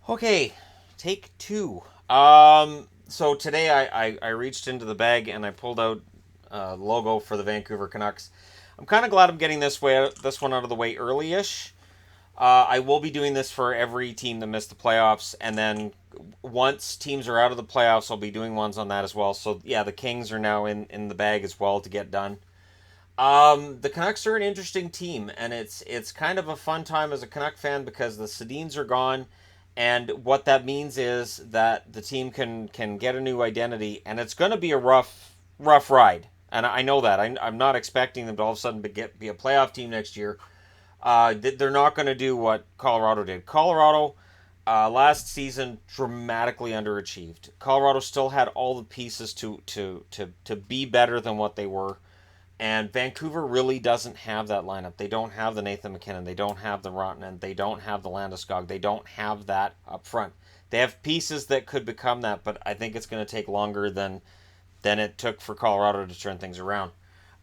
Okay, take two. So today I reached into the bag and I pulled out logo for the Vancouver Canucks. I'm kind of glad I'm getting this one out of the way early-ish. I will be doing this for every team that missed the playoffs, and then once teams are out of the playoffs, I'll be doing ones on that as well. So yeah, the Kings are now in the bag as well to get done. The Canucks are an interesting team, and it's kind of a fun time as a Canuck fan because the Sedins are gone, and what that means is that the team can get a new identity, and it's going to be a rough ride. And I know that I'm not expecting them to all of a sudden be a playoff team next year. They're not going to do what Colorado did. Colorado last season dramatically underachieved. Colorado still had all the pieces to be better than what they were. And Vancouver really doesn't have that lineup. They don't have the Nathan McKinnon. They don't have the Rotten. They don't have the Landeskog. They don't have that up front. They have pieces that could become that, but I think it's going to take longer than it took for Colorado to turn things around.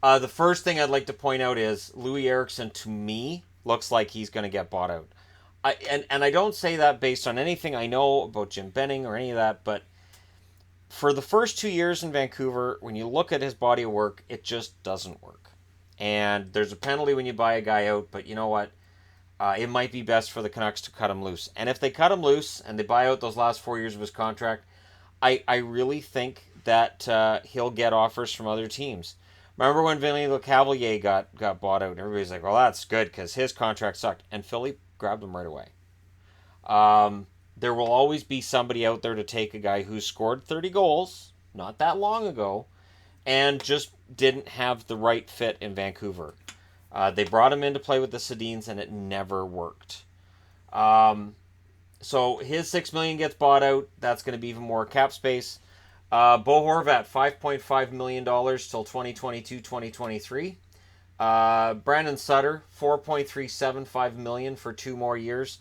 The first thing I'd like to point out is Louis Eriksson, to me, looks like he's going to get bought out. And I don't say that based on anything I know about Jim Benning or any of that, but for the first 2 years in Vancouver, when you look at his body of work, it just doesn't work. And there's a penalty when you buy a guy out, but you know what? It might be best for the Canucks to cut him loose. And if they cut him loose and they buy out those last 4 years of his contract, I really think that he'll get offers from other teams. Remember when Vinny LeCavalier got bought out? And everybody's like, well, that's good because his contract sucked. And Philly grabbed him right away. There will always be somebody out there to take a guy who scored 30 goals not that long ago and just didn't have the right fit in Vancouver. They brought him in to play with the Sedins and it never worked. Um, so his $6 million gets bought out. That's going to be even more cap space. Bo Horvat, $5.5 million till 2022-2023. Brandon Sutter, $4.375 million for 2 more years.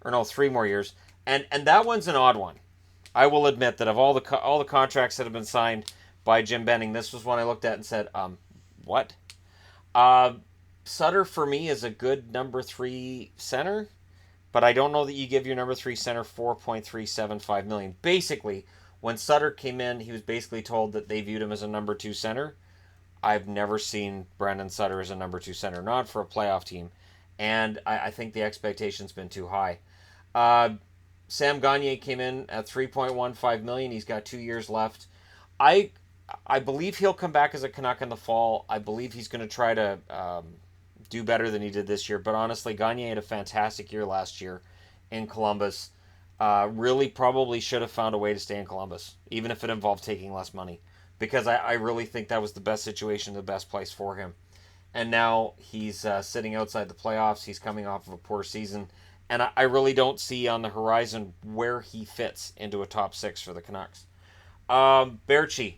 Or no, 3 more years. And that one's an odd one. I will admit that of all the contracts that have been signed by Jim Benning, this was one I looked at and said, what? Uh, Sutter for me is a good number three center, but I don't know that you give your number three center 4.375 million. Basically, when Sutter came in, he was basically told that they viewed him as a number two center. I've never seen Brandon Sutter as a number two center, not for a playoff team, and I think the expectation's been too high. Uh, Sam Gagner came in at 3.15 million. He's got 2 years left. I I believe he'll come back as a Canuck in the fall. I believe he's going to try to do better than he did this year. But honestly, Gagner had a fantastic year last year in Columbus. Really, probably should have found a way to stay in Columbus, even if it involved taking less money, because I really think that was the best situation, the best place for him. And now he's sitting outside the playoffs. He's coming off of a poor season, and I really don't see on the horizon where he fits into a top six for the Canucks. Berchi,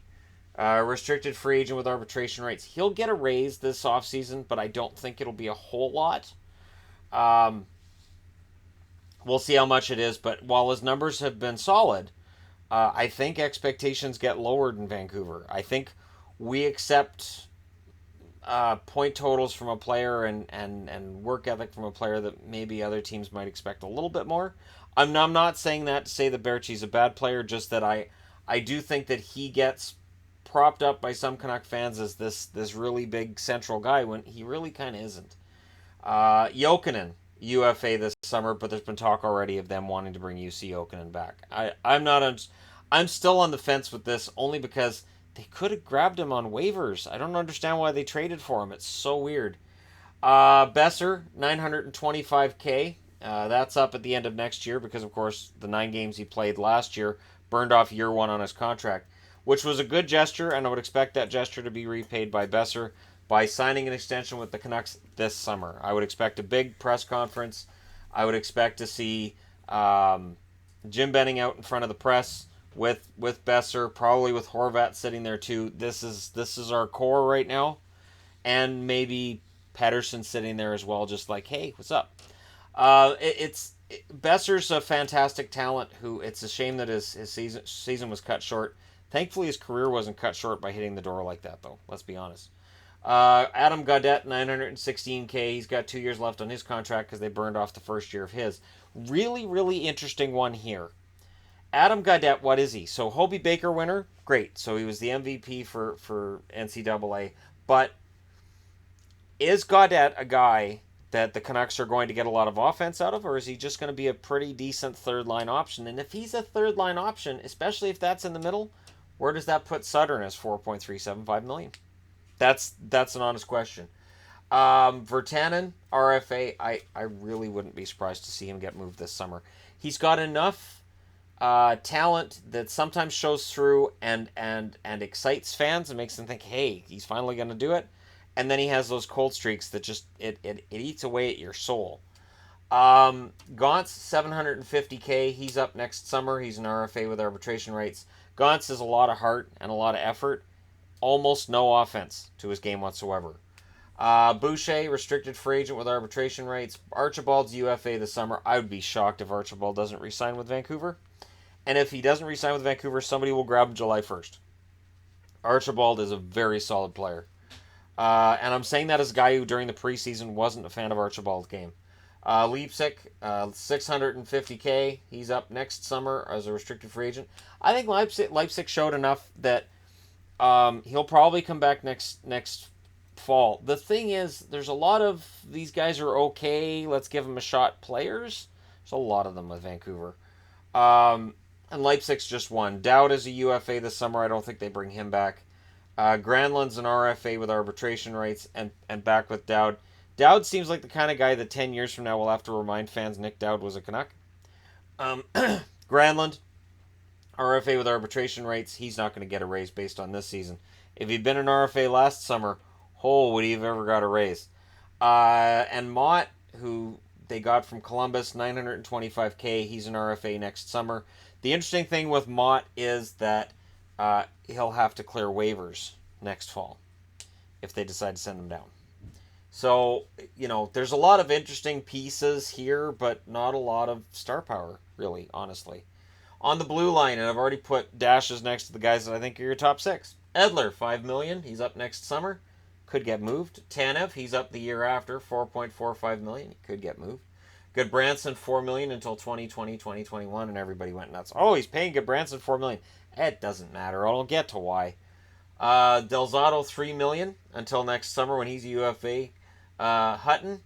restricted free agent with arbitration rights. He'll get a raise this offseason, but I don't think it'll be a whole lot. Um, we'll see how much it is, but while his numbers have been solid, I think expectations get lowered in Vancouver. I think we accept point totals from a player and work ethic from a player that maybe other teams might expect a little bit more. I'm not saying that to say that Berchi's a bad player, just that I do think that he gets propped up by some Canuck fans as this really big central guy when he really kind of isn't. Jokinen, UFA this summer, but there's been talk already of them wanting to bring UC Jokinen back. I'm not on, I'm still on the fence with this only because they could have grabbed him on waivers. I don't understand why they traded for him. It's so weird. Besser, 925K. That's up at the end of next year because, of course, the 9 games he played last year burned off year one on his contract, which was a good gesture, and I would expect that gesture to be repaid by Besser by signing an extension with the Canucks this summer. I would expect a big press conference. I would expect to see Jim Benning out in front of the press with Besser, probably with Horvat sitting there too. This is our core right now, and maybe Pedersen sitting there as well, just like, hey, what's up? Besser's a fantastic talent. Who it's a shame that his season was cut short. Thankfully, his career wasn't cut short by hitting the door like that, though. Let's be honest. Adam Gaudette, 916K. He's got 2 years left on his contract because they burned off the first year of his. Really, really interesting one here. Adam Gaudette, what is he? So Hobie Baker winner, great. So he was the MVP for NCAA. But is Gaudette a guy that the Canucks are going to get a lot of offense out of, or is he just going to be a pretty decent third line option? And if he's a third line option, especially if that's in the middle, where does that put Sutter as $4.375 million? That's an honest question. Virtanen, RFA, I really wouldn't be surprised to see him get moved this summer. He's got enough talent that sometimes shows through and excites fans and makes them think, hey, he's finally going to do it. And then he has those cold streaks that just it eats away at your soul. Gauntz, 750K. He's up next summer. He's an RFA with arbitration rights. Gauntz has a lot of heart and a lot of effort. Almost no offense to his game whatsoever. Boucher, restricted free agent with arbitration rights. Archibald's UFA this summer. I would be shocked if Archibald doesn't re-sign with Vancouver. And if he doesn't re-sign with Vancouver, somebody will grab him July 1st. Archibald is a very solid player. And I'm saying that as a guy who during the preseason wasn't a fan of Archibald's game. Leipzig, 650K. He's up next summer as a restricted free agent. I think Leipzig showed enough that he'll probably come back next fall. The thing is, there's a lot of these guys are okay, let's give them a shot players. There's a lot of them with Vancouver. And Leipzig's just one. Dowd is a UFA this summer. I don't think they bring him back. Granlund's an RFA with arbitration rights and back with Dowd. Dowd seems like the kind of guy that 10 years from now will have to remind fans Nick Dowd was a Canuck. Granlund, RFA with arbitration rights. He's not going to get a raise based on this season. If he'd been an RFA last summer, would he have ever got a raise? And Mott, who they got from Columbus, 925K. He's an RFA next summer. The interesting thing with Mott is that he'll have to clear waivers next fall if they decide to send him down. So, there's a lot of interesting pieces here, but not a lot of star power, really, honestly. On the blue line, and I've already put dashes next to the guys that I think are your top 6. Edler, $5 million. He's up next summer. Could get moved. Tanev, he's up the year after, $4.45 million. He could get moved. Goodbranson, $4 million until 2020, 2021, and everybody went nuts. Oh, he's paying Goodbranson $4 million. It doesn't matter. I'll get to why. Delzato, $3 million until next summer when he's a UFA. Hutton,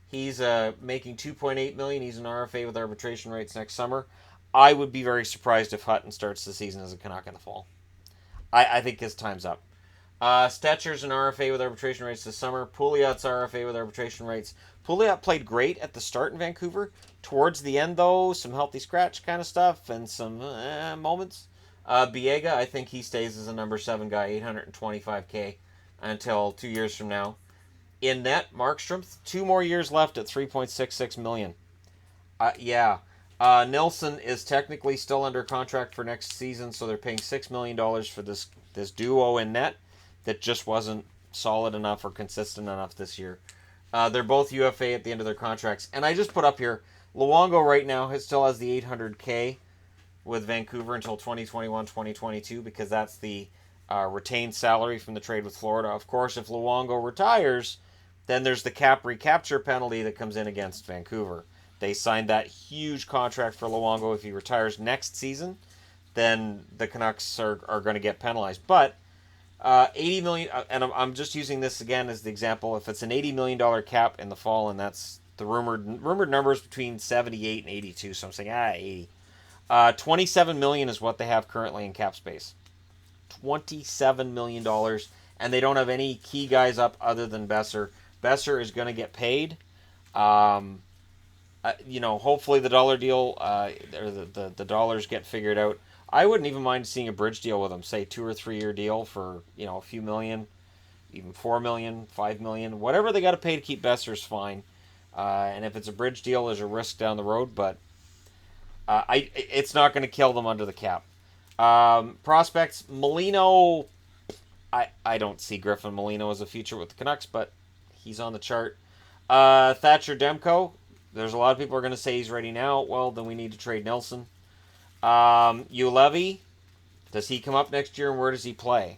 he's making $2.8 million. He's an RFA with arbitration rights next summer. I would be very surprised if Hutton starts the season as a Canuck in the fall. I think his time's up. Stetcher's an RFA with arbitration rights this summer. Pouliot's RFA with arbitration rights. Pouliot played great at the start in Vancouver. Towards the end, though, some healthy scratch kind of stuff and some moments. Biega, I think he stays as a number 7 guy, $825K until 2 years from now. In net, Markstrom, 2 more years left at $3.66 million. Nilsson is technically still under contract for next season, so they're paying $6 million for this duo in net that just wasn't solid enough or consistent enough this year. They're both UFA at the end of their contracts. And I just put up here, Luongo right now still has the $800K with Vancouver until 2021-2022 because that's the retained salary from the trade with Florida. Of course, if Luongo retires, then there's the cap recapture penalty that comes in against Vancouver. They signed that huge contract for Luongo. If he retires next season, then the Canucks are going to get penalized. But $80 million, and I'm just using this again as the example. If it's an $80 million cap in the fall, and that's the rumored numbers between 78 and 82, so I'm saying 80. $27 million is what they have currently in cap space. $27 million, and they don't have any key guys up other than Besser. Besser is going to get paid. Hopefully the dollar deal, or the dollars get figured out. I wouldn't even mind seeing a bridge deal with them, say 2 or 3 year deal for a few million, even $4 million, $5 million, whatever they got to pay to keep Besser's fine. And if it's a bridge deal, there's a risk down the road, but it's not going to kill them under the cap. Prospects, Molino, I don't see Griffin Molino as a future with the Canucks, but he's on the chart. Thatcher Demko, there's a lot of people who are going to say he's ready now. Well, then we need to trade Nelson. Ulevi, does he come up next year and where does he play?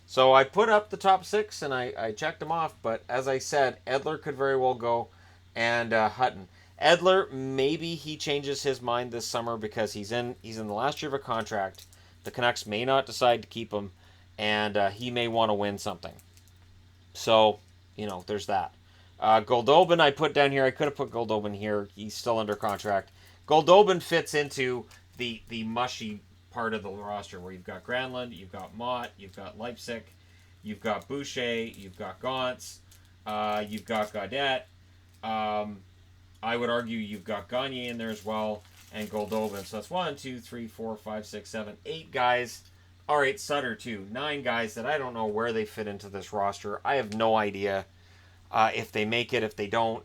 So I put up the top 6 and I checked them off. But as I said, Edler could very well go, and Hutton. Edler, maybe he changes his mind this summer because he's in the last year of a contract. The Canucks may not decide to keep him, and he may want to win something. So, there's that. Goldobin I put down here. I could have put Goldobin here. He's still under contract. Goldobin fits into the mushy part of the roster where you've got Granlund, you've got Mott, you've got Leipzig, you've got Boucher, you've got Gauntz, you've got Gaudette. I would argue you've got Gagne in there as well, and Goldobin. So that's 1, 2, 3, 4, 5, 6, 7, 8 guys. All right, Sutter too. 9 guys that I don't know where they fit into this roster. I have no idea if they make it, if they don't,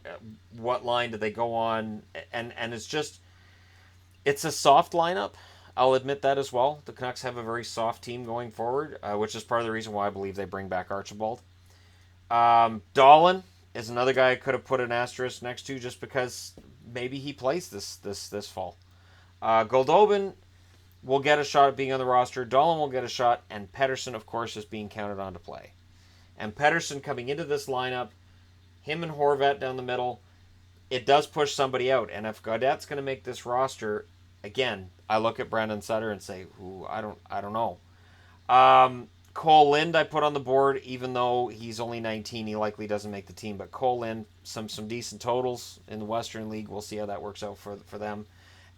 what line do they go on, and it's a soft lineup. I'll admit that as well. The Canucks have a very soft team going forward, which is part of the reason why I believe they bring back Archibald. Dahlin is another guy I could have put an asterisk next to just because maybe he plays this fall. Goldobin will get a shot at being on the roster. Dahlin will get a shot, and Pettersson, of course, is being counted on to play. And Pettersson coming into this lineup, him and Horvat down the middle, it does push somebody out. And if Gaudette's going to make this roster, again, I look at Brandon Sutter and say, "Ooh, I don't know." Cole Lind I put on the board, even though he's only 19, he likely doesn't make the team. But Cole Lind, some decent totals in the Western League. We'll see how that works out for them.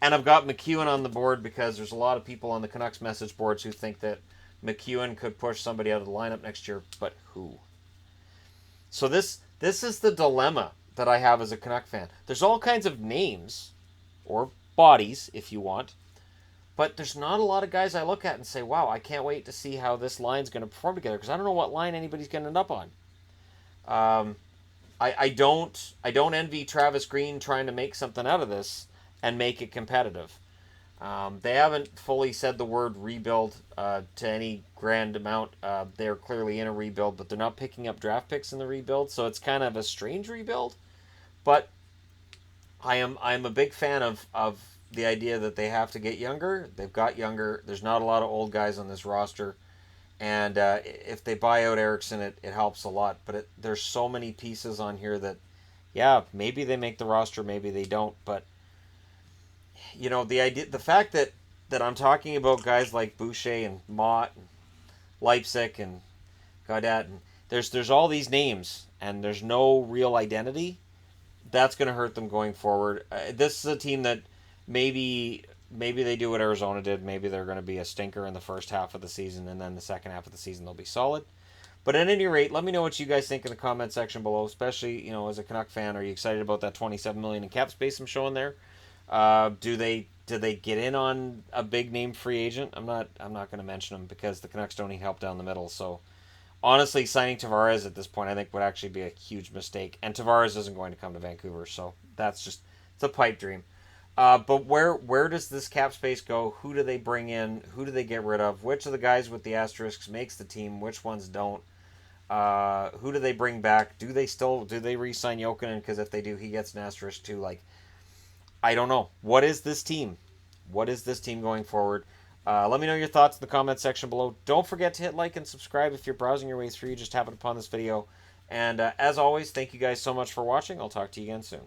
And I've got McEwen on the board because there's a lot of people on the Canucks message boards who think that McEwen could push somebody out of the lineup next year, but who? So this is the dilemma that I have as a Canuck fan. There's all kinds of names, or bodies, if you want, but there's not a lot of guys I look at and say, wow, I can't wait to see how this line's going to perform together, because I don't know what line anybody's going to end up on. I don't envy Travis Green trying to make something out of this and make it competitive. They haven't fully said the word rebuild to any grand amount. They're clearly in a rebuild, but they're not picking up draft picks in the rebuild, so it's kind of a strange rebuild. But I'm a big fan of the idea that they have to get younger. They've got younger. There's not a lot of old guys on this roster. And if they buy out Eriksson, it helps a lot. But there's so many pieces on here that, yeah, maybe they make the roster, maybe they don't. But the fact that I'm talking about guys like Boucher and Mott and Leipzig and Gaudette, and there's all these names and there's no real identity, that's going to hurt them going forward. This is a team that maybe they do what Arizona did. Maybe they're going to be a stinker in the first half of the season, and then the second half of the season they'll be solid. But at any rate, let me know what you guys think in the comment section below, especially, as a Canuck fan. Are you excited about that $27 million in cap space I'm showing there? Do they get in on a big name free agent? I'm not going to mention them because the Canucks don't need help down the middle. So honestly, signing Tavares at this point I think would actually be a huge mistake. And Tavares isn't going to come to Vancouver, so it's a pipe dream. But where does this cap space go? Who do they bring in? Who do they get rid of? Which of the guys with the asterisks makes the team? Which ones don't? Who do they bring back? Do they re-sign Jokinen? Because if they do, he gets an asterisk too. I don't know. What is this team? What is this team going forward? Let me know your thoughts in the comment section below. Don't forget to hit like and subscribe if you're browsing your way through. You just happened upon this video. And as always, thank you guys so much for watching. I'll talk to you again soon.